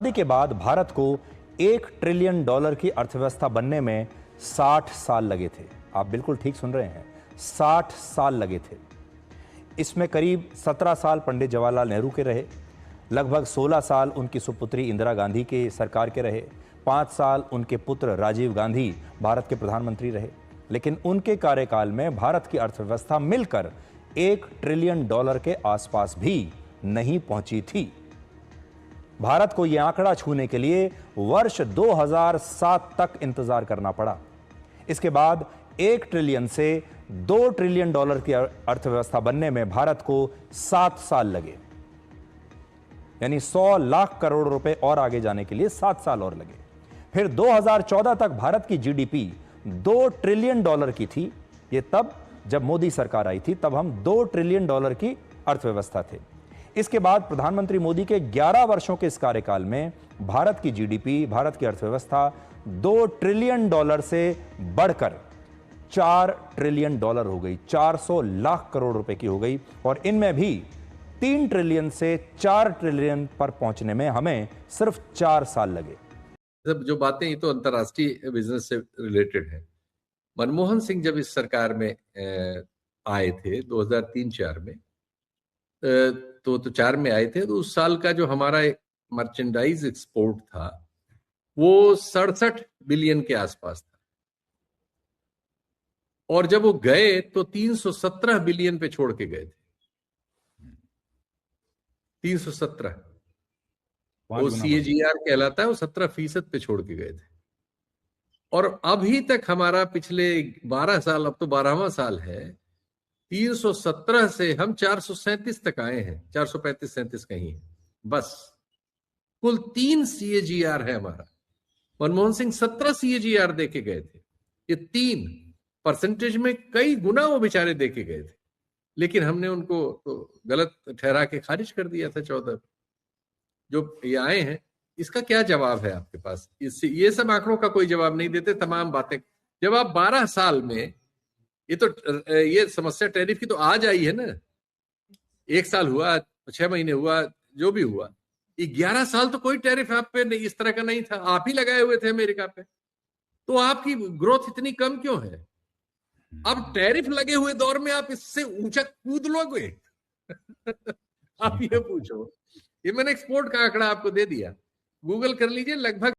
आजादी के बाद भारत को $1 ट्रिलियन की अर्थव्यवस्था बनने में 60 साल लगे थे। आप बिल्कुल ठीक सुन रहे हैं, 60 साल लगे थे। इसमें करीब 17 साल पंडित जवाहरलाल नेहरू के रहे, लगभग 16 साल उनकी सुपुत्री इंदिरा गांधी के सरकार के रहे, 5 साल उनके पुत्र राजीव गांधी भारत के प्रधानमंत्री रहे। लेकिन उनके कार्यकाल में भारत की अर्थव्यवस्था मिलकर $1 ट्रिलियन के आसपास भी नहीं पहुंची थी। भारत को यह आंकड़ा छूने के लिए वर्ष 2007 तक इंतजार करना पड़ा। इसके बाद 1 ट्रिलियन से $2 ट्रिलियन की अर्थव्यवस्था बनने में भारत को 7 साल लगे, यानी 100 लाख करोड़ रुपए और आगे जाने के लिए 7 साल और लगे। फिर 2014 तक भारत की जीडीपी $2 ट्रिलियन की थी। यह तब जब मोदी सरकार आई थी, तब हम $2 ट्रिलियन की अर्थव्यवस्था थे। इसके बाद प्रधानमंत्री मोदी के 11 वर्षों के इस कार्यकाल में भारत की जीडीपी, भारत की अर्थव्यवस्था $2 ट्रिलियन से बढ़कर $4 ट्रिलियन हो गई, 400 लाख करोड़ रुपए की हो गई। और इनमें भी 3 ट्रिलियन से 4 ट्रिलियन पर पहुंचने में हमें सिर्फ 4 साल लगे। सब जो बातें ये तो अंतर्राष्ट्रीय बिजनेस से रिलेटेड है। मनमोहन सिंह जब इस सरकार में आए थे 2003-4 में, तो 4 में आए थे, तो उस साल का जो हमारा मर्चेंडाइज एक्सपोर्ट था वो 67 बिलियन के आसपास था, और जब वो गए तो 317 बिलियन पे छोड़ के गए थे। 317 वो CAGR कहलाता है, वो 17% पे छोड़ के गए थे। और अभी तक हमारा पिछले 12 साल, अब तो 12वां साल है, 317 से हम 437 तक आए हैं, 435-37 कहीं है बस। कुल 3 CAGR है हमारा। मनमोहन सिंह 17 CAGR दे के गए थे, ये 3% में कई गुना वो बेचारे दे के गए थे, लेकिन हमने उनको तो गलत ठहरा के खारिज कर दिया था 14। जो ये आए हैं, इसका क्या जवाब है आपके पास? इससे ये सब आंकड़ों का कोई जवाब नहीं देते, तमाम बातें। जब आप 12 साल में ये समस्या टैरिफ की तो आज आई है ना, 1 साल हुआ, 6 महीने हुआ, जो भी हुआ, 11 साल तो कोई टैरिफ आप पे नहीं, इस तरह का नहीं था। आप ही लगाए हुए थे अमेरिका पे, तो आपकी ग्रोथ इतनी कम क्यों है? अब टैरिफ लगे हुए दौर में आप इससे ऊंचा कूद लोगे? आप ये पूछो। ये मैंने एक्सपोर्ट का आंकड़ा आपको दे दिया, गूगल कर लीजिए, लगभग